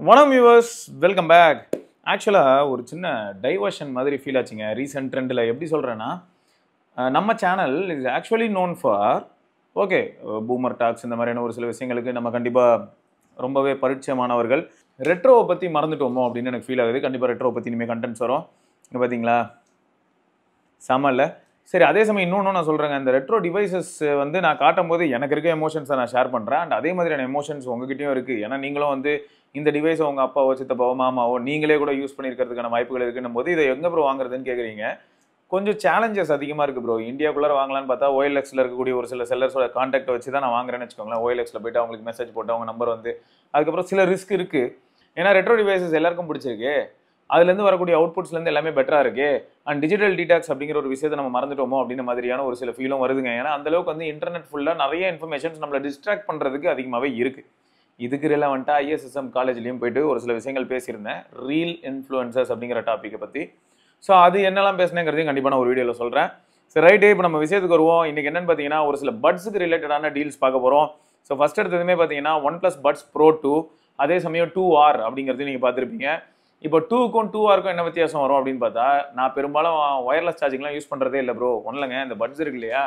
வணக்கம் viewers, welcome back. ஆக்சுவலாக ஒரு சின்ன டைவர்ஷன் மாதிரி ஃபீல் ஆச்சுங்க ரீசெண்ட் ட்ரெண்டில். எப்படி சொல்கிறேன்னா, நம்ம channel is actually known for boomer tax இந்த மாதிரியான ஒரு சில விஷயங்களுக்கு நம்ம கண்டிப்பாக ரொம்பவே பரிச்சயமானவர்கள். ரெட்ரோவை பற்றி மறந்துட்டோமோ அப்படின்னு எனக்கு ஃபீல் ஆகுது. கண்டிப்பாக ரெட்ரோவை பற்றி இனிமேல் கண்டென்ட்ஸ் வரும். இங்கே பார்த்தீங்களா, செமல்ல. சரி, அதே சமயம் இன்னொன்று நான் சொல்கிறேங்க, இந்த ரெட்ரோ டிவைசஸ் வந்து நான் காட்டும் போது எனக்கு இருக்க எமோஷன்ஸை நான் ஷேர் பண்ணுறேன். அண்ட் அதே மாதிரியான எமோஷன்ஸ் உங்ககிட்டயும் இருக்குது. ஏன்னா நீங்களும் வந்து இந்த டிவைஸை உங்கள் அப்பாவோ சித்தப்பாவோ மாமாவோ நீங்களே கூட யூஸ் பண்ணியிருக்கிறதுக்கான வாய்ப்புகள் இருக்குன்னும் போது இதை எங்கே ப்ரோ வாங்குறதுன்னு கேட்குறீங்க. கொஞ்சம் சேலஞ்சஸ் அதிகமாக இருக்குது ப்ரோ. இந்தியாவுக்குள்ளே வாங்கலான்னு பார்த்தா OLXல இருக்கக்கூடிய ஒரு சில செல்லர்ஸோட கான்டாக்ட் வச்சு தான் நான் வாங்குறேன்னு வச்சுக்கோங்களேன். OLXல போய்ட்டு அவங்களுக்கு மெசேஜ் போட்டு அவங்க நம்பர் வந்து அதுக்கப்புறம் சில ரிஸ்க் இருக்குது. ஏன்னா ரெட்ரோ டிவைசஸ் எல்லாருக்கும் பிடிச்சிருக்கு. அதுலேருந்து வரக்கூடிய அவுட்புட்ஸ்லேருந்து எல்லாமே பெட்டராக இருக்குது. அண்ட் டிஜிட்டல் டீடாக்ஸ் அப்படிங்கிற ஒரு விஷயத்தை நம்ம மறந்துட்டோமோ அப்படின்ற மாதிரியான ஒரு சில ஃபீலும் வருதுங்க. ஏன்னா அந்தளவுக்கு வந்து இன்டர்நெட் ஃபுல்லாக நிறைய இன்ஃபர்மேஷன்ஸ் நம்மளை டிஸ்ட்ராக்ட் பண்ணுறதுக்கு அதிகமாகவே இருக்குது. இதுக்கு ரிலவெண்ட்டாக ISSM காலேஜ்லேயும் போயிட்டு ஒரு சில விஷயங்கள் பேசியிருந்தேன், ரீல் இன்ஃப்ளூயன்சர்ஸ் அப்படிங்கிற டாப்பிக்கை பற்றி. ஸோ அது என்னெல்லாம் பேசினேங்கிறதையும் கண்டிப்பாக நான் ஒரு வீடியோவில் சொல்கிறேன். சரி, ரைட்டு, இப்போ நம்ம விஷயத்துக்கு வருவோம். இன்றைக்கி என்னென்னு பார்த்தீங்கன்னா, ஒரு சில பட்ஸுக்கு ரிலேட்டடான டீல்ஸ் பார்க்க போகிறோம். ஸோ ஃபஸ்ட் எடுத்ததுமே பார்த்தீங்கன்னா OnePlus Buds Pro 2, அதே சமயம் 2R அப்படிங்கிறதையும் நீங்கள் பார்த்துருப்பீங்க. இப்போ 2க்கும் 2Rக்கும் என்ன வித்தியாசம் வரும் அப்படின்னு பார்த்தா, நான் பெரும்பாலும் ஒயர்லெஸ் சார்ஜிங்லாம் யூஸ் பண்ணுறதே இல்லை ப்ரோ. ஒன்றுங்க, இந்த பட்ஸ் இருக்கு இல்லையா,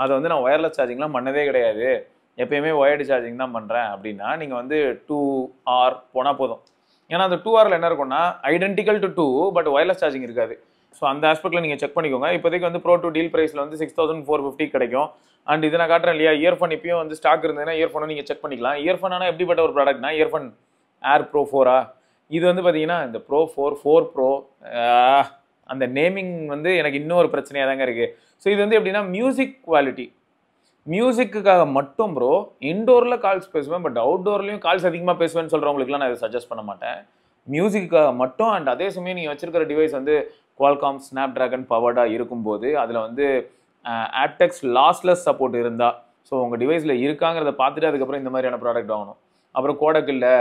அதை வந்து நான் ஒயர்லெஸ் சார்ஜிங்லாம் பண்ணதே கிடையாது, எப்பயுமே ஒயர்டு சார்ஜிங் தான் பண்ணுறேன் அப்படின்னா நீங்கள் வந்து 2R போனால் போதும். ஏன்னா அந்த 2Rல என்ன இருக்கும்னா identical to 2 but wireless charging இருக்காது. ஸோ அந்த ஆஸ்பெக்டில் நீங்கள் செக் பண்ணிக்கோங்க. இப்போதைக்கு வந்து Pro 2 டீல் ப்ரைஸில் வந்து 6450 கிடைக்கும். அண்ட் இதை நான் காட்டுறேன் இல்லையா, இயர்ஃபோன் இப்பயும் வந்து ஸ்டாக் இருந்ததுன்னா இயர்ஃபோனை நீங்கள் செக் பண்ணிக்கலாம். இயர்ஃபோன் ஆனால் எப்படிப்பட்ட ஒரு ப்ராடக்ட்னா, இயர்ஃபோன் Air Pro 4 இது வந்து பார்த்தீங்கன்னா இந்த Pro 4 Pro அந்த நேமிங் வந்து எனக்கு இன்னும் ஒரு பிரச்சனையாக தாங்க இருக்குது. ஸோ இது வந்து எப்படின்னா மியூசிக் குவாலிட்டி, மியூசிக்குக்காக மட்டும் ப்ரோ. இன்டோரில் கால்ஸ் பேசுவேன், பட் அவுட்டோர்லேயும் கால்ஸ் அதிகமாக பேசுவேன்னு சொல்கிறவங்களுக்குலாம் நான் இதை சஜஸ்ட் பண்ண மாட்டேன். மியூசிக்காக மட்டும். அண்ட் அதே சமயம் நீங்கள் வச்சிருக்கிற டிவைஸ் வந்து Qualcomm Snapdragon பவர்டாக இருக்கும்போது அதில் வந்து aptX லாஸ்லெஸ் சப்போர்ட் இருந்தால், ஸோ உங்கள் டிவைஸில் இருக்காங்கிறத பார்த்துட்டு அதுக்கப்புறம் இந்த மாதிரியான ப்ராடக்ட் வாங்கணும். அப்புறம் கோடக் இல்லை,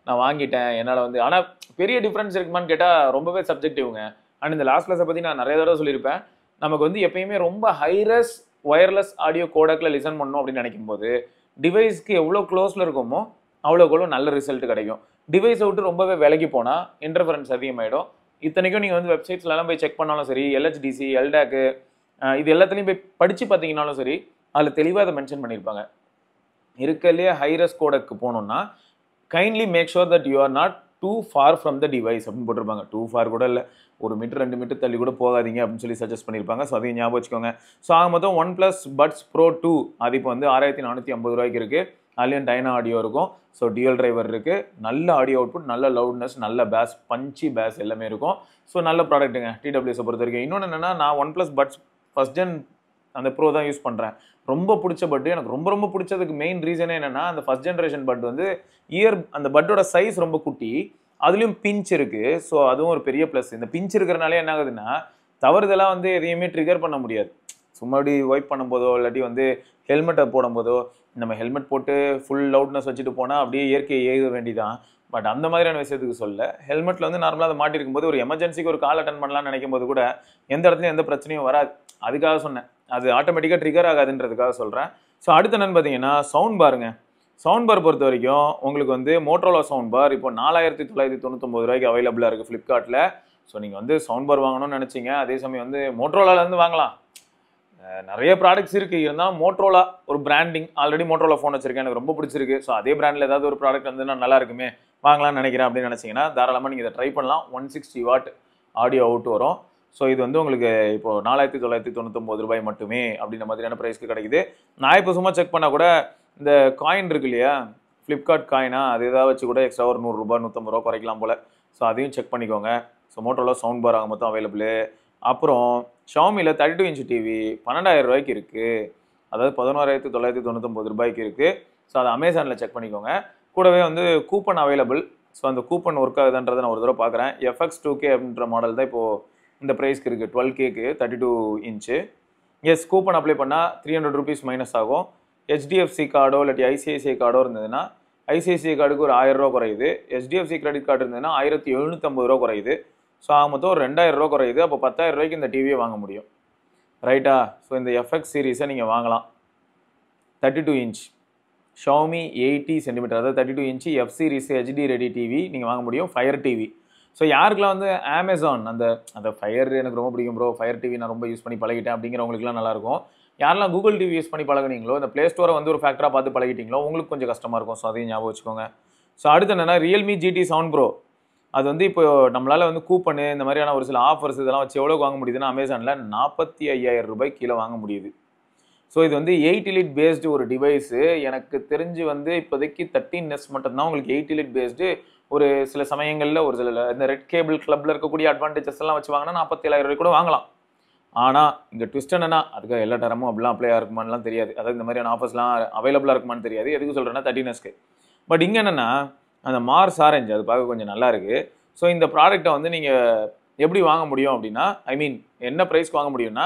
நான் வாங்கிட்டேன் என்னால் வந்து, ஆனால் பெரிய டிஃப்ரென்ஸ் இருக்குமான்னு கேட்டால் ரொம்பவே சப்ஜெக்டிவ்ங்க. அண்ட் இந்த லாஸ்லெஸை பற்றி நான் நிறைய தடவை சொல்லியிருப்பேன். நமக்கு வந்து எப்பயுமே ரொம்ப ஹைரஸ் ஒயர்லெஸ் ஆடியோ கோடக்கில் லிசன் பண்ணணும் அப்படின்னு நினைக்கும் போது டிவைஸ்க்கு எவ்வளோ க்ளோஸில் இருக்குமோ அவ்வளோக்கு நல்ல ரிசல்ட் கிடைக்கும். டிவைஸை விட்டு ரொம்பவே விலகி போனால் இன்டர்ஃபரன்ஸ் அதிகமாகிடும். இத்தனைக்கும் நீங்கள் வந்து வெப்சைட்ஸ்லாம் போய் செக் பண்ணாலும் சரி, LHDC LDAC இது எல்லாத்துலேயும் போய் படித்து பார்த்தீங்கன்னாலும் சரி, அதில் தெளிவாக அதை மென்ஷன் பண்ணியிருப்பாங்க. இருக்கலையே ஹைரஸ் கோடக்கு போகணுன்னா kindly make sure that you are not too far from the device அப்படின்னு போட்டிருப்பாங்க. 2 ஃபார் கூட இல்லை, 1 மீட்டர் 2 மீட்டர் தள்ளி கூட போகாதீங்க அப்படின்னு சொல்லி சஜஸ்ட் பண்ணியிருப்பாங்க. ஸோ அதையும் ஞாபகம் வச்சுக்கோங்க. ஸோ ஆக மொத்தம் OnePlus Buds Pro 2 அது இப்போ வந்து 6450 ரூபாய்க்கு இருக்குது. அதுலேயும் டைனா ஆடியோ இருக்கும். ஸோ டியூல் டிரைவர் இருக்குது, நல்ல ஆடியோ அவுட்புட், நல்ல லவுட்னஸ், நல்ல பேஸ், பஞ்சி பேஸ் எல்லாமே இருக்கும். ஸோ நல்ல ப்ராடக்ட்டுங்க TWS பொறுத்த வரைக்கும். இன்னொன்று என்னென்னா, நான் OnePlus Buds ஃபஸ்ட் ஜென் அந்த ப்ரோ தான் யூஸ் பண்ணுறேன். ரொம்ப பிடிச்ச பட்டு, எனக்கு ரொம்ப ரொம்ப பிடிச்சதுக்கு மெயின் ரீசனே என்னென்னா, அந்த ஃபஸ்ட் ஜென்ரேஷன் பட் வந்து அந்த பட்டோட சைஸ் ரொம்ப குட்டி, அதுலேயும் பிஞ்ச் இருக்குது. ஸோ அதுவும் ஒரு பெரிய ப்ளஸ். இந்த பிஞ்ச் இருக்கிறனாலே என்ன ஆகுதுன்னா, தவறுதெல்லாம் வந்து எதையுமே ட்ரிகர் பண்ண முடியாது. சும்மா அப்படி ஒய்ப் பண்ணும்போதோ இல்லாட்டி வந்து ஹெல்மெட்டை போடும்போதோ, நம்ம ஹெல்மெட் போட்டு ஃபுல் லவுட்னஸ் வச்சுட்டு போனால் அப்படியே இயற்கையை ஏக வேண்டிதான். பட் அந்த மாதிரியான விஷயத்துக்கு சொல்ல, ஹெல்மெட்டில் வந்து நார்மலாக அதை மாட்டிருக்கும் போது ஒரு எமர்ஜென்சிக்கு ஒரு கால் அட்டன் பண்ணலாம்னு நினைக்கும் போது கூட எந்த இடத்துலையும் எந்த பிரச்சனையும் வராது. அதுக்காக சொன்னேன், அது ஆட்டோமேட்டிக்காக ட்ரிகர் ஆகாதுன்றதுக்காக சொல்கிறேன். ஸோ அடுத்து என்னென்னு பார்த்தீங்கன்னா, சவுண்ட் பாருங்க. சவுண்ட் பார் பொறுத்த வரைக்கும் உங்களுக்கு வந்து மோட்டோரோலா சவுண்ட் பார் இப்போ 4999 ரூபாய்க்கு அவைலபிளாக இருக்குது ஃப்ளிப்கார்ட்டில். ஸோ நீங்கள் வந்து சவுண்ட் பார் வாங்கணும்னு நினச்சிங்க, அதே சமயம் வந்து மோட்டோரோலாலேருந்து வாங்கலாம். நிறைய ப்ராடக்ட்ஸ் இருக்குது, இருந்தால் மோட்டோரோலா ஒரு பிராண்டிங், ஆல்ரெடி மோட்டோரோலா ஃபோன் வச்சிருக்கேன், எனக்கு ரொம்ப பிடிச்சிருக்கு. ஸோ அதே பிராண்டில் ஏதாவது ஒரு ப்ராடக்ட் வந்து நான் நல்லா இருக்குமே வாங்கலாம்னு நினைக்கிறேன் அப்படின்னு நினச்சிங்கன்னா தாராளமாக நீங்கள் இதை ட்ரை பண்ணலாம். 160 வாட் ஆடியோ அவுட் வரும். ஸோ இது வந்து உங்களுக்கு இப்போ 4999 ரூபாய் மட்டுமே அப்படின்ற மாதிரியான ப்ரைஸ்க்கு கிடைக்குது. நான் இப்போ சும்மா செக் பண்ணால் கூட இந்த காயின் இருக்கு இல்லையா, ஃப்ளிப்கார்ட் காயினா, அது ஏதாவது வச்சு கூட எக்ஸ்ட்ரா ஒரு 100 ரூபாய் 150 ரூபா குறைக்கலாம் போல். ஸோ அதையும் செக் பண்ணிக்கோங்க. ஸோ மோட்டோரோலா சவுண்ட் பார் ஆக மொத்தம் அவைலபிள். அப்புறம் ஷாமியில் 32 இன்ச் டிவி 12,000 ரூபாய்க்கு இருக்குது, அதாவது 11,999 ரூபாய்க்கு இருக்குது. ஸோ அதை அமேசானில் செக் பண்ணிக்கோங்க. கூடவே வந்து கூப்பன் அவைலபிள். ஸோ அந்த கூப்பன் ஒர்க் ஆகுதுன்றதை நான் ஒரு தடவை பார்க்குறேன். FX 2K அப்படின்ற மாடல் தான் இப்போது இந்த ப்ரைஸ்க்கு இருக்குது, 12Kக்கு 32 இன்ச்சு. எஸ், கூப்பன் அப்ளை பண்ணால் 300 ரூபீஸ் மைனஸ் ஆகும். HDFC கார்டோ இல்லாட்டி ICICI கார்டோ இருந்ததுன்னா ICICI கார்டுக்கு ஒரு 1000 ரூபா குறையுது. HDFC கிரெடிட் கார்டு இருந்ததுன்னா 1750 ரூபா குறையுது. ஸோ மொத்தம் ஒரு 2000 ரூபா குறையுது. அப்போ 10,000 ரூபாய்க்கு இந்த டிவியை வாங்க முடியும், ரைட்டா? ஸோ இந்த FX சீரீஸை நீங்கள் வாங்கலாம். 32 இன்ச் ஷாமி 80 சென்டிமீட்டர், அதாவது 32 inch F series HD ready TV நீங்கள் வாங்க முடியும். Fire TV. ஸோ யாருக்கெல்லாம் வந்து அமேசான் அந்த ஃபயர் எனக்கு ரொம்ப பிடிக்கும் ப்ரோ, ஃபயர் டிவி நான் ரொம்ப யூஸ் பண்ணி பழகிட்டேன் அப்படிங்கிறவங்களுக்குலாம் நல்லாயிருக்கும். யாரெல்லாம் கூகுள் டிவி யூஸ் பண்ணி பழகுனீங்களோ, இந்த ப்ளே ஸ்டோரை வந்து ஒரு ஃபேக்டராக பார்த்து பழகிட்டீங்களோ, உங்களுக்கு கொஞ்சம் கஷ்டமாக இருக்கும். ஸோ அதையும் ஞாபகம் வச்சுக்கோங்க. ஸோ அடுத்து என்னென்னா ரியல்மி GT 7 Pro. அது வந்து இப்போ நம்மளால் வந்து கூப்பனு இந்த மாதிரியான ஒரு சில ஆஃபர்ஸ் இதெல்லாம் வச்சு எவ்வளோக்கு வாங்க முடியுதுன்னா அமேசானில் 45,000 ரூபாய் கீழே வாங்க முடியுது. ஸோ இது வந்து 8 எலிட் பேஸ்டு ஒரு டிவைஸு. எனக்கு தெரிஞ்சு வந்து இப்போதைக்கு 13S மட்டும்தான் உங்களுக்கு 8 எலிட் பேஸ்டு. ஒரு சில சமயங்களில் ஒரு சில இந்த ரெட் கேபிள் கிளப்பில் இருக்கக்கூடிய அட்வான்டேஜஸ் எல்லாம் வச்சு வாங்கினா 47,000 ரூபாய் கூட வாங்கலாம். ஆனால் இங்கே ட்விஸ்ட் என்னன்னா அதுக்கு எல்லா டரமும் அப்படிலாம் அப்ளை இருக்குமான்லாம் தெரியாது. அதாவது இந்த மாதிரியான ஆஃபர்ஸ்லாம் அவைலபிளாக இருக்குமான்னு தெரியாது. எதுக்கு சொல்கிறேன்னா 13Sக்கு. பட் இங்கே என்னென்னா அந்த மார்ஸ் ஆரஞ்சு அது பார்க்க கொஞ்சம் நல்லா இருக்குது. ஸோ இந்த ப்ராடக்ட்டை வந்து நீங்கள் எப்படி வாங்க முடியும் அப்படின்னா, ஐ மீன் என்ன ப்ரைஸ்க்கு வாங்க முடியும்னா,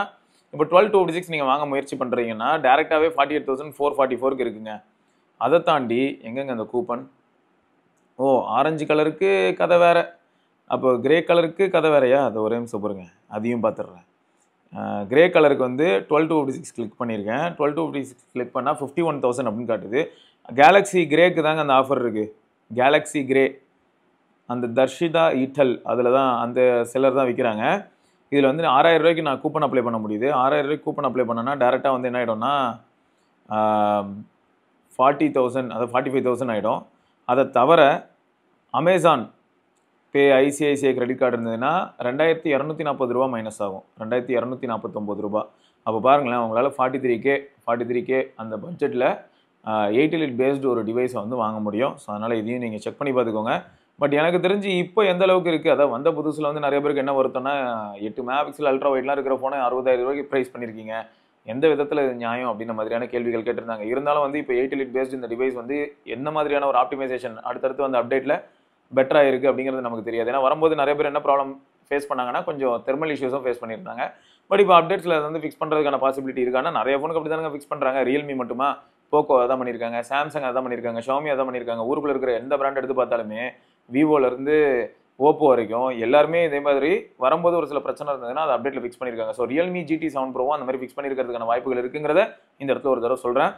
இப்போ 12,256 நீங்கள் வாங்க முயற்சி பண்ணுறீங்கன்னா டேரெக்டாகவே 48,444க்கு இருக்குங்க. அதை தாண்டி எங்கெங்க அந்த கூப்பன்? ஓ, ஆரஞ்சு கலருக்கு கதை வேறு, அப்போ கிரே கலருக்கு கதை வேறையா? அது ஒரே நிமிஷம் பாருங்க, அதையும் பார்த்துட்றேன். கிரே கலருக்கு வந்து 12,256 கிளிக் பண்ணியிருக்கேன். 12,256 கிளிக் பண்ணால் 51,000 அப்படின்னு காட்டுது. கேலக்ஸி கிரேக்கு தாங்க அந்த ஆஃபர் இருக்குது. கேலக்ஸி கிரே அந்த தர்ஷிதா ஈட்டல் அதில் தான் அந்த செல்லர் தான் விற்கிறாங்க. இதில் வந்து 6,000 ரூபாய்க்கு நான் கூப்பன் அப்ளை பண்ண முடியுது. 6,000 ரூபாய்க்கு கூப்பன் அப்ளை பண்ணனா டேரெக்டாக வந்து என்ன ஆகிடும்னா 40,000 அதாவது 45,000 ஆகிடும். அதை தவிர அமேசான் பே ஐசிஐசிஐ கிரெடிட் கார்டு இருந்ததுன்னா 2,240 ரூபா மைனஸ் ஆகும். 2,249 ரூபா. அப்போ பாருங்களேன், உங்களால் 43K அந்த பட்ஜெட்டில் 8 எலிட் பேஸ்டு ஒரு டிவைஸை வந்து வாங்க முடியும். ஸோ அதனால் இதையும் நீங்கள் செக் பண்ணி பார்த்துக்கோங்க. பட் எனக்கு தெரிஞ்சு இப்போ எந்த அளவுக்கு இருக்குது, அதாவது வந்த புதுசில் வந்து நிறைய பேருக்கு என்ன வருத்தம்னா 8 மெகாபிக்சல் அல்ட்ரா வைட்லாம் இருக்கிற ஃபோனை 60,000 ரூபாய்க்கு ப்ரைஸ் பண்ணியிருக்கீங்க, எந்த விதத்தில் இது நியாயம் அப்படின்ற மாதிரியான கேள்விகள் கேட்டிருந்தாங்க. இருந்தாலும் வந்து இப்போ 8 எலிட் பேஸ்டு இந்த டிவைஸ் வந்து என்ன மாதிரியான ஒரு ஆப்டிமைசேஷன் அடுத்தடுத்து வந்து அப்டேட்டில் பெட்டராக இருக்குது அப்படிங்கிறது நமக்கு தெரியாது. ஏன்னா வரும்போது நிறைய பேர் என்ன ப்ராப்ளம் ஃபேஸ் பண்ணாங்கன்னா கொஞ்சம் தெர்மல் இஷ்யூஸும் ஃபேஸ் பண்ணியிருந்தாங்க. பட் இப்போ அப்டேட்ஸில் வந்து ஃபிக்ஸ் பண்ணுறதுக்கான பாசிபிலிட்டி இருக்கான்னா நிறைய ஃபோனுக்கு அப்படி தானே ஃபிக்ஸ் பண்ணுறாங்க. ரியல்மி மட்டுமா, போக்கோ அதான் பண்ணியிருக்காங்க, சாம்சங் அதான் பண்ணியிருக்காங்க, ஷாமி அதான் பண்ணியிருக்காங்க. ஊருக்குள்ள இருக்கிற எந்த பிராண்ட் எடுத்து பார்த்தாலுமே விவோலேருந்து ஓப்போ வரைக்கும் எல்லாருமே இதே மாதிரி வரும்போது ஒரு சில பிரச்சனை இருந்ததுன்னா அதை அப்டேட்டில் ஃபிக்ஸ் பண்ணியிருக்காங்க. ஸோ ரியல்மி GT 7 Pro அந்த மாதிரி ஃபிக்ஸ் பண்ணியிருக்கிறதுக்கான வாய்ப்புகள் இருக்குங்கிறத இந்த இடத்துல ஒரு தடவை சொல்கிறேன்.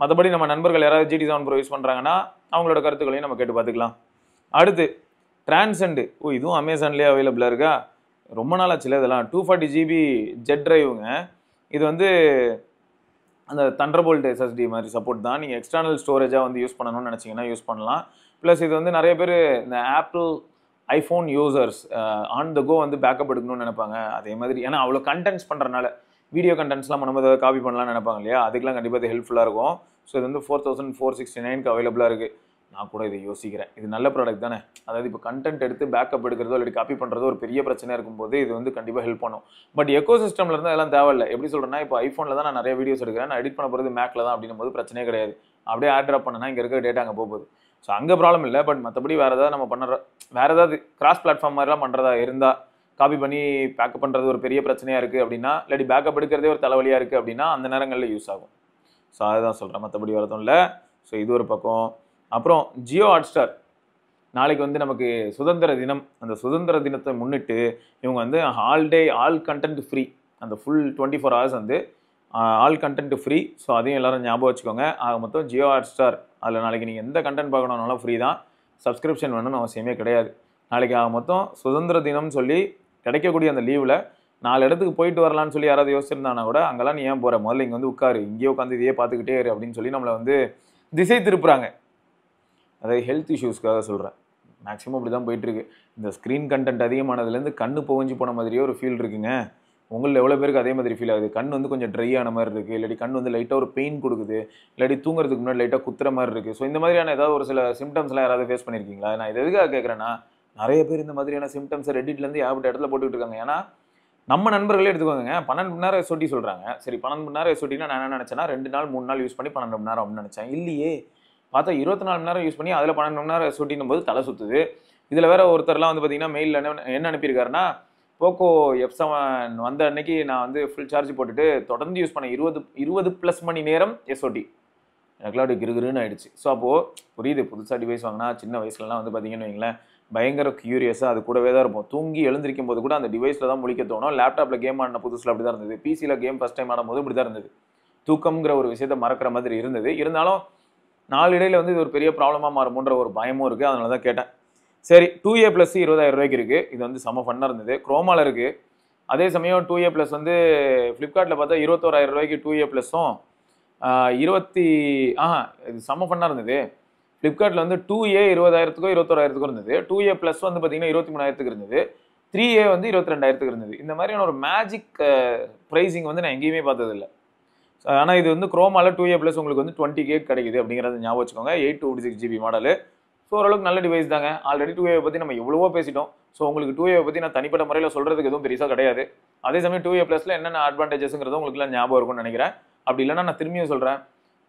மற்றபடி நம்ம நண்பர்கள் யாராவது GT 7 Pro யூஸ் பண்ணுறாங்கன்னா அவங்களோட கருத்துக்களையும் நம்ம கேட்டு பார்த்துக்கலாம். அடுத்து டிரான்செண்டு. இதுவும் அமேசான்லேயே அவைலபிளாக இருக்கா? ரொம்ப நாளாச்சுல இதெல்லாம். 240 GB ஜெட் டிரைவுங்க. இது வந்து அந்த தண்டர்போல்ட் SSD மாதிரி சப்போர்ட் தான். நீங்கள் எக்ஸ்டர்னல் ஸ்டோரேஜாக வந்து யூஸ் பண்ணணும்னு நினச்சிங்கன்னா யூஸ் பண்ணலாம். ப்ளஸ் இது வந்து நிறைய பேர் இந்த Apple iPhone users on the go வந்து பேக்கப் எடுக்கணும்னு நினைப்பாங்க. அதே மாதிரி ஏன்னா அவ்வளோ கண்டென்ட்ஸ் பண்ணுறனால வீடியோ கண்டென்ட்ஸ்லாம் நம்ம ஏதாவது காப்பி பண்ணலாம்னு நினைப்பாங்க இல்லையா, அதுக்கெலாம் கண்டிப்பாக இது ஹெல்ப்ஃபுல்லாக இருக்கும். ஸோ இது வந்து 4,469க்கு அவைலபிளாக இருக்குது. நான் கூட இதை யோசிக்கிறேன், இது நல்ல ப்ராடக்ட் தானே. அதாவது இப்போ கண்டென்ட் எடுத்து பேக்கப் எடுக்கிறதோ இல்லை காப்பி பண்ணுறதோ ஒரு பெரிய பிரச்சனையாக இருக்கும்போது இது வந்து கண்டிப்பாக ஹெல்ப் பண்ணும். பட் எக்கோ சிஸ்டமில் இருந்தால் அதெல்லாம் தேவையில்லை. எப்படி சொல்கிறேன்னா, இப்போ ஐஃபோனில் தான் நான் நிறைய வீடியோஸ் எடுக்கிறேன், நான் எடிட் பண்ண போகிறது மேக்கில் தான் அப்படின்னும் போது பிரச்சனையே கிடையாது. அப்படியே ஆட் ட்ராப் பண்ணனா இங்கே இருக்கிற டேட்டா அங்கே போகுது. ஸோ அங்கே ப்ராப்ளம் இல்லை. பட் மற்றபடி வேறு ஏதாவது நம்ம பண்ணுற வேறு ஏதாவது கிராஸ் பிளாட்ஃபார்ம் மாதிரிலாம் பண்ணுறதா இருந்தால் காப்பி பண்ணி பேக்கப் பண்ணுறது ஒரு பெரிய பிரச்சனையாக இருக்குது அப்படின்னா, இல்லாட்டி பேக்கப் எடுக்கிறதே ஒரு தலைவலியாக இருக்குது அப்படின்னா அந்த நேரங்களில் யூஸ் ஆகும். ஸோ அதுதான் சொல்கிறேன், மற்றபடி வரதும் இல்லை. ஸோ இது ஒரு பக்கம். அப்புறம் ஜியோ ஹாட்ஸ்டார் நாளைக்கு வந்து நமக்கு சுதந்திர தினம். அந்த சுதந்திர தினத்தை முன்னிட்டு இவங்க வந்து ஆல் கண்டென்ட் ஃப்ரீ, அந்த ஃபுல் 24 hours வந்து ஆல் கண்டென்ட் ஃப்ரீ. ஸோ அதையும் எல்லோரும் ஞாபகம் வச்சுக்கோங்க. ஆக மொத்தம் ஜியோ ஹாட்ஸ்டார் அதில் நாளைக்கு நீங்கள் எந்த கண்டென்ட் பார்க்கணுன்னாலும் ஃப்ரீ தான். சப்ஸ்கிரிப்ஷன் வேணும்னு அவசியமே கிடையாது. நாளைக்கு ஆக மொத்தம் சுதந்திர தினம்னு சொல்லி கிடைக்கக்கூடிய அந்த லீவில் 4 இடத்துக்கு போயிட்டு வரலான்னு சொல்லி யாராவது யோசிச்சிருந்தாங்கன்னா கூட அங்கெல்லாம் நீ ஏன் போகிற, முதல்ல இங்கே வந்து உட்காரு, இங்கேயே உட்காந்து இதையே பார்த்துக்கிட்டே இரு அப்படின்னு சொல்லி நம்மளை வந்து திசை திருப்புறாங்க. அதாவது ஹெல்த் இஷ்யூஸ்க்காக சொல்கிறேன். மேக்ஸிமம் அப்படி தான் போயிட்டுருக்கு. இந்த ஸ்க்ரீன் கண்டென்ட் அதிகமானதுலேருந்து கண்ணு புகஞ்சு போன மாதிரியே ஒரு ஃபீல் இருக்குங்க. உங்களில் எவ்வளோ பேருக்கு அதே மாதிரி ஃபீல் ஆகுது? கண் வந்து கொஞ்சம் ட்ரை ஆன மாதிரி இருக்குது, இல்லாட்டி கண் வந்து லைட்டாக ஒரு பெயின் கொடுக்குது, இல்லாட்டி தூங்குறதுக்கு முன்னாடி லைட்டாக குத்துற மாதிரி இருக்குது. ஸோ இந்த மாதிரியான ஏதாவது ஒரு சில சிம்டம்ஸ்லாம் யாராவது ஃபேஸ் பண்ணியிருக்கீங்களா? நான் இது எதுக்காக கேட்குறேன்னா, நிறைய பேர் இந்த மாதிரியான சிம்டம்ஸை ரெடிட்லேருந்து ஏகப்பட்ட இடத்துல போட்டுக்கிட்டு இருக்காங்க. ஏன்னா நம்ம நண்பர்களே எடுத்துக்கோங்க, 12 மணி நேரம் SOT சொல்கிறாங்க. சரி 12 மணி நேரம் SOTனா நான் என்ன நினச்சேன்னா 2 நாள் 3 நாள் யூஸ் பண்ணி 12 மணி நேரம் அப்படின்னு நினச்சேன். இல்லையே, பார்த்தா 24 மணி நேரம் யூஸ் பண்ணி அதில் 12 மணி நேரம் SOTனும் போது தலை சுற்றுது. இதில் வேற ஒருத்தர்லாம் வந்து பார்த்தீங்கன்னா மெயிலில் என்ன அனுப்பியிருக்காருன்னா, போக்கோ F7 வந்த அன்னைக்கு நான் வந்து ஃபுல் சார்ஜ் போட்டுட்டு தொடர்ந்து யூஸ் பண்ண 20+ மணி நேரம் SOT. எனக்குலாம் அப்படி கிருகிருன்னு ஆயிடுச்சு. ஸோ அப்போது புரியுது, புதுசாக டிவைஸ் வாங்கினா சின்ன வயசுலலாம் வந்து பார்த்தீங்கன்னு வைங்களேன் பயங்கர க்யூரியஸாக அது கூடவே தான் இருப்போம். தூங்கி எழுந்திருக்கும் போது கூட அந்த டிவைஸில் தான் முழிக்க தோணும். லேப்டாப்பில் கேம் ஆடின புதுசில் அப்படி தான் இருந்தது. பிசியில் கேம் ஃபஸ்ட் டைம் ஆடும்போது இப்படி தான் இருந்தது. தூக்கம்ங்கிற ஒரு விஷயத்தை மறக்கிற மாதிரி இருந்தது. இருந்தாலும் நாளடைவில் வந்து இது ஒரு பெரிய ப்ராப்ளமாக மாறுமோன்ற ஒரு பயமும் இருக்குது. அதனால தான் கேட்டேன். சரி, 2A ப்ளஸ் 20,000 ரூபாய்க்கு இருக்குது. இது வந்து செம்ம ஃபன்னாக இருந்தது. குரோமாவில் இருக்குது. அதே சமயம் 2A ப்ளஸ் வந்து ஃப்ளிப்கார்ட்டில் பார்த்தா 21,000 ரூபாய்க்கு 2A ப்ளஸும் இது செம்ம ஃபன்னாக இருந்தது. ஃப்ளிப்கார்ட்டில் வந்து 2A 20,000க்கோ 21,000க்கோ இருந்தது. 2A ப்ளஸ் வந்து பார்த்தீங்கன்னா 23,000க்கு இருந்தது. 3A வந்து 22,000க்கு இருந்தது. இந்த மாதிரியான ஒரு மேஜிக் ப்ரைஸிங் வந்து நான் எங்கேயுமே பார்த்ததில்லை. ஆனால் இது வந்து குரோமாவில் 2A ப்ளஸ் உங்களுக்கு வந்து 20K கிடைக்குது அப்படிங்கிறத ஞாபகம் வச்சுக்கோங்க. 826GB model. ஸோ ஓரளவுக்கு நல்ல டிவைஸ் தாங்க. ஆல்ரெடி 2A பற்றி நம்ம எவ்வளவோ பேசிட்டோம். ஸோ உங்களுக்கு 2A பற்றி நான் தனிப்பட்ட முறையில் சொல்கிறதுக்கு எதுவும் பெருசாக கிடையாது. அதே சமயம் 2A ப்ளஸில் என்னென்ன அட்வான்டேஜஸ்ங்கிறதும் உங்களுக்குலாம் ஞாபகம் இருக்கும்னு நினைக்கிறேன். அப்படி இல்லைன்னா நான் திரும்பியும் சொல்கிறேன்.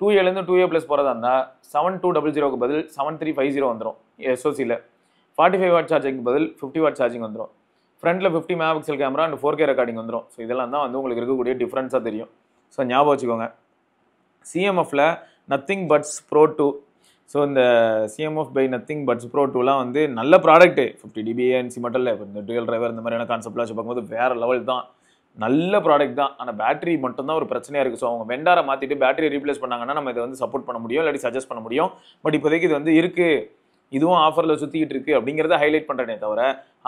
2Aலேருந்து 2A ப்ளஸ் போகிறதா இருந்தால் 7200க்கு பதில் 7350 வந்துடும் SOCயில். 45 வாட் சார்ஜிங்க்கு பதில் 50 வாட் சார்ஜிங் வந்துடும். ஃப்ரண்ட்டில் 50 megapixel camera and 4K recording வந்துடும். ஸோ இதெல்லாம் தான் வந்து உங்களுக்கு இருக்கக்கூடிய டிஃப்ரென்ஸாக தெரியும். ஸோ ஞாபகம் வச்சுக்கோங்க. CMFல நத்திங் பட்ஸ் ப்ரோ 2. ஸோ இந்த CMF by Nothing Buds Pro 2லாம் வந்து நல்ல ப்ராடக்ட்டு. 50 dB ANC மட்டும் இல்லை, இப்போ இந்த டுயல் டிரைவர் இந்த மாதிரியான கான்செப்ட்லாம் வச்சு பார்க்கும்போது வேறு லெவல் தான். நல்ல ப்ராடக்ட் தான். ஆனால் பேட்டரி மட்டும்தான் ஒரு பிரச்சனையாக இருக்குது. ஸோ அவங்க வெண்டாரை மாற்றிட்டு பேட்டரி ரீப்ளேஸ் பண்ணாங்கன்னா நம்ம இதை வந்து சப்போர்ட் பண்ண முடியும், இல்லாட்டி சஜஸ்ட் பண்ண முடியும். பட் இப்போதைக்கு இது வந்து இருக்குது, இதுவும் ஆஃபரில் சுற்றிக்கிட்டு இருக்குது அப்படிங்கிறத ஹைலைட் பண்ணுறேனே தவிர,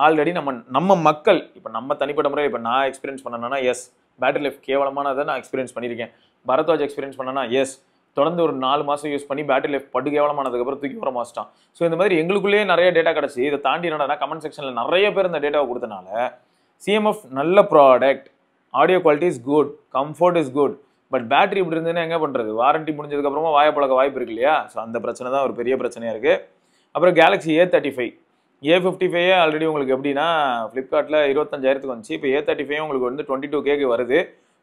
ஆல்ரெடி நம்ம மக்கள் இப்போ நம்ம தனிப்பட்ட முறை இப்போ நான் எக்ஸ்பீரியன்ஸ் பண்ணேன்னா எஸ் பேட்டரி லைஃப் கேவலமானதை நான் எக்ஸ்பீரியன்ஸ் பண்ணியிருக்கேன். பரத்வாஜ் எக்ஸ்பீரியன்ஸ் பண்ணனா எஸ் தொடர்ந்து ஒரு 4 மாதம் யூஸ் பண்ணி பேட்டரி லைஃப் படு கேவலமானதுக்கப்புறம் தூக்கி வர மாட்டான். ஸோ இந்த மாதிரி எங்களுக்குள்ளேயே நிறைய டேட்டா கிடச்சி இதை தாண்டி என்னன்னா கமெண்ட் செக்ஷனில் நிறைய பேர் இந்த டேட்டாவை கொடுத்தனால CMF நல்ல product, audio quality is good, comfort is good. But battery இப்படி இருந்ததுன்னா என்ன பண்ணுறது? வாரண்டி முடிஞ்சதுக்கப்புறமா வாய்ப்பழக்க வாய்ப்பு இருக்கு இல்லையா? ஸோ அந்த பிரச்சனை தான் ஒரு பெரிய பிரச்சனையாக இருக்குது. அப்புறம் கேலக்ஸி A35 A55 ஆல்ரெடி உங்களுக்கு எப்படின்னா ஃப்ளிப்கார்ட்டில் 25,000க்கு வந்துச்சு. இப்போ A35 உங்களுக்கு வந்து 22Kக்கு வருது.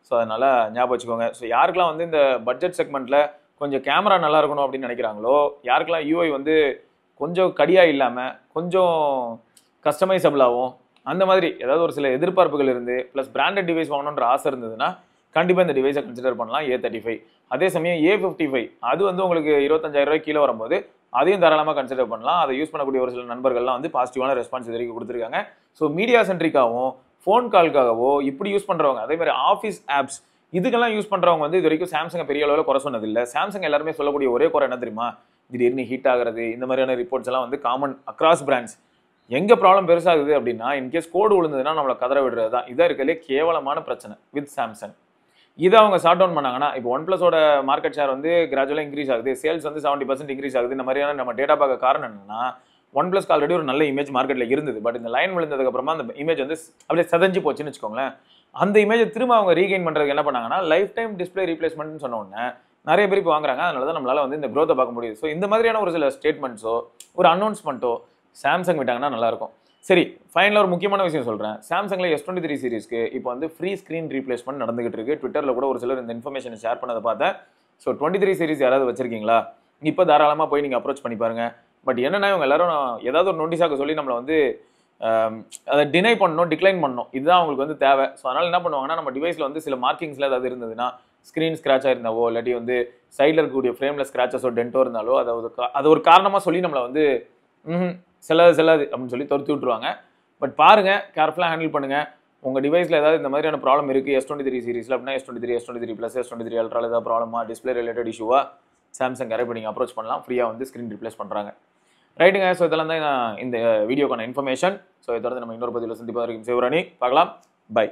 ஸோ அதனால் ஞாபகம் வச்சுக்கோங்க. ஸோ யாருக்கெல்லாம் வந்து இந்த பட்ஜெட் செக்மெண்ட்டில் கொஞ்சம் கேமரா நல்லா இருக்கணும் அப்படின்னு நினைக்கிறாங்களோ, யாருக்கெல்லாம் UI வந்து கொஞ்சம் கடியாக இல்லாமல் கொஞ்சம் கஸ்டமைசபிளாகவும் அந்த மாதிரி ஏதாவது ஒரு சில எதிர்பார்ப்புகள் இருந்து ப்ளஸ் பிராண்டட் டிவைஸ் வாங்கணுன்ற ஆசை இருந்ததுன்னா கண்டிப்பாக இந்த டிவைஸை கன்சிடர் பண்ணலாம் A35. அதே சமயம் A55 அது வந்து உங்களுக்கு 25,000 ரூபாய் கீழே வரும்போது அதையும் தாராளமாக கன்சிடர் பண்ணலாம். அதை யூஸ் பண்ணக்கூடிய ஒரு சில நண்பர்கள்லாம் வந்து பாசிட்டிவான ரெஸ்பான்ஸ் இது வரைக்கும் கொடுத்துருக்காங்க. ஸோ மீடியா சென்ட்ரிக்காகவும் ஃபோன் கால்க்காகவோ இப்படி யூஸ் பண்ணுறவங்க, அதே மாதிரி ஆஃபீஸ் ஆப்ஸ் இதுக்கெல்லாம் யூஸ் பண்ணுறவங்க வந்து இது வரைக்கும் சாம்சங்கை பெரிய அளவில் குறை சொன்னதில்லை. சாம்சங் எல்லாருமே சொல்லக்கூடிய ஒரே குறை என்ன தெரியுமா? திடீர்னு ஹீட் ஆகிறது, இந்த மாதிரியான ரிப்போர்ட்ஸ் எல்லாம் வந்து காமன் அக்ராஸ் பிராண்ட்ஸ். எங்கே ப்ராப்ளம் பெருசாகுது அப்படின்னா இன்கேஸ் கோடு விழுந்ததுன்னா நம்மளை கதற விடுறது தான். இதாக இருக்கலே கேவலமான பிரச்சனை வித் சாம்சங். இதை அவங்க ஷார்ட் டவுன் பண்ணாங்கன்னா இப்போ OnePlusஓட மார்க்கெட் ஷேர் வந்து கிராஜுவலாக இன்க்ரீஸ் ஆகுது, சேல்ஸ் வந்து 70% இன்க்ரீஸ் ஆகுது. இந்த மாதிரியான நம்ம டேட்டா பார்க்க காரணம் என்னன்னா OnePlusக்கு ஆல்ரெடி ஒரு நல்ல இமேஜ் மார்க்கெட்டில் இருந்தது. பட் இந்த லைன் விழுந்ததுக்கு அப்புறமா அந்த இமேஜ் வந்து அப்படியே செதஞ்சு போச்சுன்னு வச்சுக்கோங்களேன். அந்த இமேஜை திரும்ப அவங்க ரீகெயின் பண்ணுறதுக்கு என்ன பண்ணாங்கன்னா லைஃப் டைம் டிஸ்பிளே ரீப்ளேஸ்மெண்ட்னு சொன்ன உடனே நிறைய பேர் இப்போ வாங்குறாங்க. அதனால தான் நம்மளால வந்து இந்த க்ரோத்தை பார்க்க முடியுது. ஸோ இந்த மாதிரியான ஒரு சில ஸ்டேட்மெண்ட்ஸோ ஒரு அனௌன்ஸ்மெண்ட்டோ சாம்சங் விட்டாங்கன்னா நல்லாயிருக்கும். சரி, ஃபைனலாக ஒரு முக்கியமான விஷயம் சொல்கிறேன். சாம்சங்கில் S23 சீரிஸ்க்கு இப்போ வந்து ஃப்ரீ ஸ்க்ரீன் ரீப்ளேஸ்மெண்ட் நடந்துகிட்டு இருக்கு. ட்விட்டரில் கூட ஒரு சிலர் இந்த இன்ஃபர்மேஷனை ஷேர் பண்ணதை பார்த்தேன். ஸோ 23 சீரிஸ் யாராவது வச்சிருக்கீங்களா? இப்போ தாராளமாக போய் நீங்கள் அப்ரோச் பண்ணி பாருங்க. பட் என்னன்னா இவங்க எல்லாரும் ஏதாவது ஒரு நோட்டீஸாக சொல்லி நம்மளை வந்து அதை டினை பண்ணணும், டிக்ளைன் பண்ணணும். இதுதான் அவங்களுக்கு வந்து தேவை. ஸோ அதனால் என்ன பண்ணுவாங்கன்னா நம்ம டிவைஸில் வந்து சில மார்க்கிங்ஸில் ஏதாவது இருந்ததுன்னா ஸ்க்ரீன் ஸ்க்ராட்சாக இருந்தாவோ இல்லாட்டி வந்து சைடில் இருக்கக்கூடிய ஃப்ரேமில் ஸ்க்ராச்சஸோ டென்ட்டோ இருந்தாலோ அது ஒரு காரணமாக சொல்லி நம்மளை வந்து செல்லாது அப்படின்னு சொல்லி துரத்தி விட்டுருவாங்க. பட் பாருங்கள், கேர்ஃபுல்லாக ஹேண்டில் பண்ணுங்கள். உங்கள் டிவைஸில் ஏதாவது இந்த மாதிரியான ப்ராப்ளம் இருக்குது S23 சீரிஸில் அப்படின்னா S23 ப்ளஸ் S23 அல்ட்ராவில் ஏதாவது ப்ராப்ளமா, டிஸ்பிளே ரிலேட்டட் இஷ்யூவா, சாம்சங் கரெக்ட் நீங்கள் அப்ரோச் பண்ணலாம். ஃப்ரீயாக வந்து ஸ்க்ரீன் ரிப்ளேஸ் பண்ணுறாங்க. ரைட்டுங்க. ஸோ இதெல்லாம் தான் நான் இந்த வீடியோக்கான இன்ஃபர்மேஷன். ஸோ இதை தொடர்ந்து நம்ம இன்னொரு பதிவில் சந்திப்பாக இருக்கும். சிவராணி பார்க்கலாம். பை.